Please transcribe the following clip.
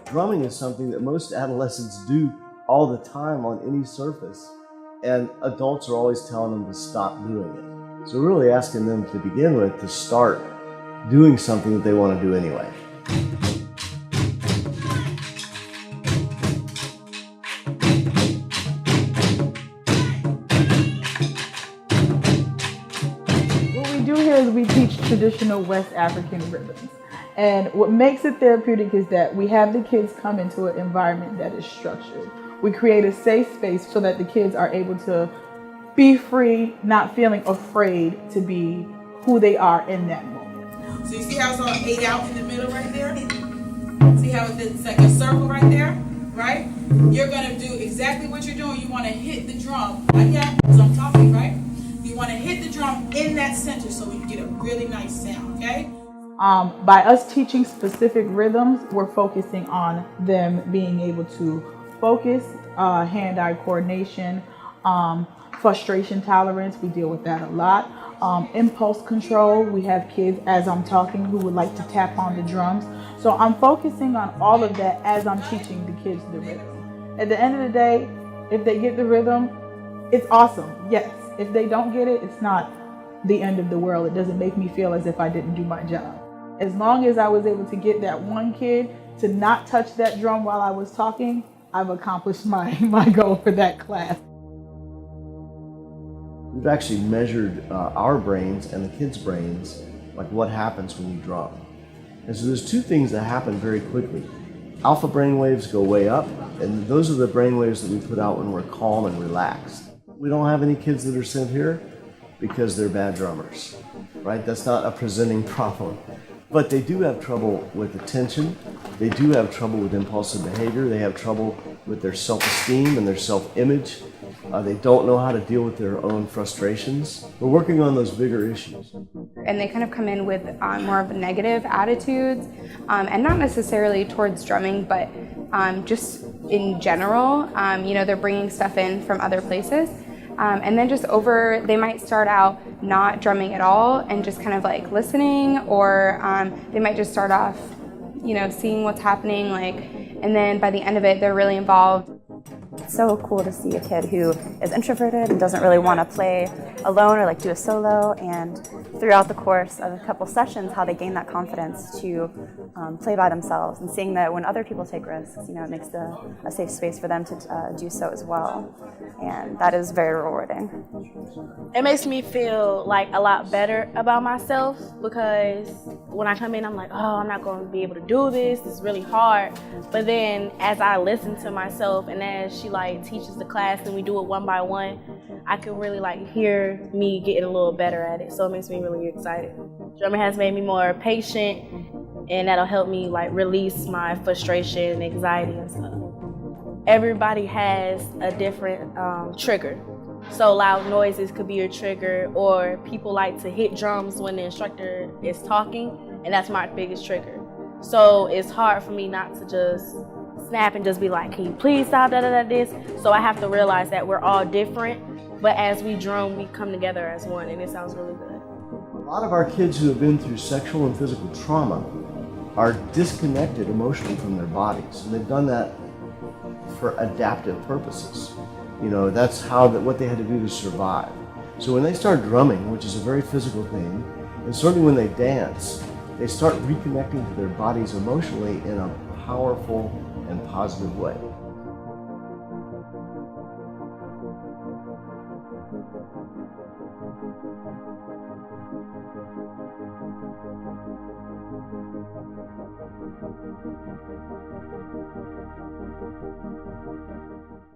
Drumming is something that most adolescents do all the time on any surface, and adults are always telling them to stop doing it. So we're really asking them to begin with to start doing something that they want to do anyway. What we do here is we teach traditional West African rhythms. And what makes it therapeutic is that we have the kids come into an environment that is structured. We create a safe space so that the kids are able to be free, not feeling afraid to be who they are in that moment. So you see how it's all laid out in the middle right there? See how it's like a circle right there, right? You're gonna do exactly what you're doing. You wanna hit the drum like that, because I'm talking, right? You wanna hit the drum in that center so you get a really nice sound, okay? By us teaching specific rhythms, we're focusing on them being able to focus, hand-eye coordination, frustration tolerance, we deal with that a lot. Impulse control, we have kids as I'm talking who would like to tap on the drums. So I'm focusing on all of that as I'm teaching the kids the rhythm. At the end of the day, if they get the rhythm, it's awesome, yes. If they don't get it, it's not the end of the world. It doesn't make me feel as if I didn't do my job. As long as I was able to get that one kid to not touch that drum while I was talking, I've accomplished my goal for that class. We've actually measured our brains and the kids' brains, like what happens when you drum. And so there's two things that happen very quickly. Alpha brain waves go way up, and those are the brain waves that we put out when we're calm and relaxed. We don't have any kids that are sent here because they're bad drummers, right? That's not a presenting problem. But they do have trouble with attention. They do have trouble with impulsive behavior. They have trouble with their self-esteem and their self-image. They don't know how to deal with their own frustrations. We're working on those bigger issues. And they kind of come in with more of negative attitudes, and not necessarily towards drumming, but just in general. They're bringing stuff in from other places. And then they might start out not drumming at all and just kind of like listening, or they might just start off, seeing what's happening, and then by the end of it, they're really involved. It's so cool to see a kid who is introverted and doesn't really want to play alone or do a solo, and throughout the course of a couple sessions, how they gain that confidence to play by themselves, and seeing that when other people take risks, it makes a safe space for them to do so as well, and that is very rewarding. It makes me feel a lot better about myself, because when I come in, I'm like, oh, I'm not going to be able to do this. It's really hard. But then as I listen to myself and as she teaches the class and we do it one by one, I can really hear me getting a little better at it. So it makes me really excited. Drumming has made me more patient, and that'll help me release my frustration and anxiety and stuff. Everybody has a different trigger. So loud noises could be a trigger, or people like to hit drums when the instructor is talking, and that's my biggest trigger. So it's hard for me not to just snap and just be like, can you please stop this? So I have to realize that we're all different, but as we drum, we come together as one, and it sounds really good. A lot of our kids who have been through sexual and physical trauma are disconnected emotionally from their bodies, and they've done that for adaptive purposes. That's what they had to do to survive. So when they start drumming, which is a very physical thing, and certainly when they dance, they start reconnecting to their bodies emotionally in a powerful and positive way.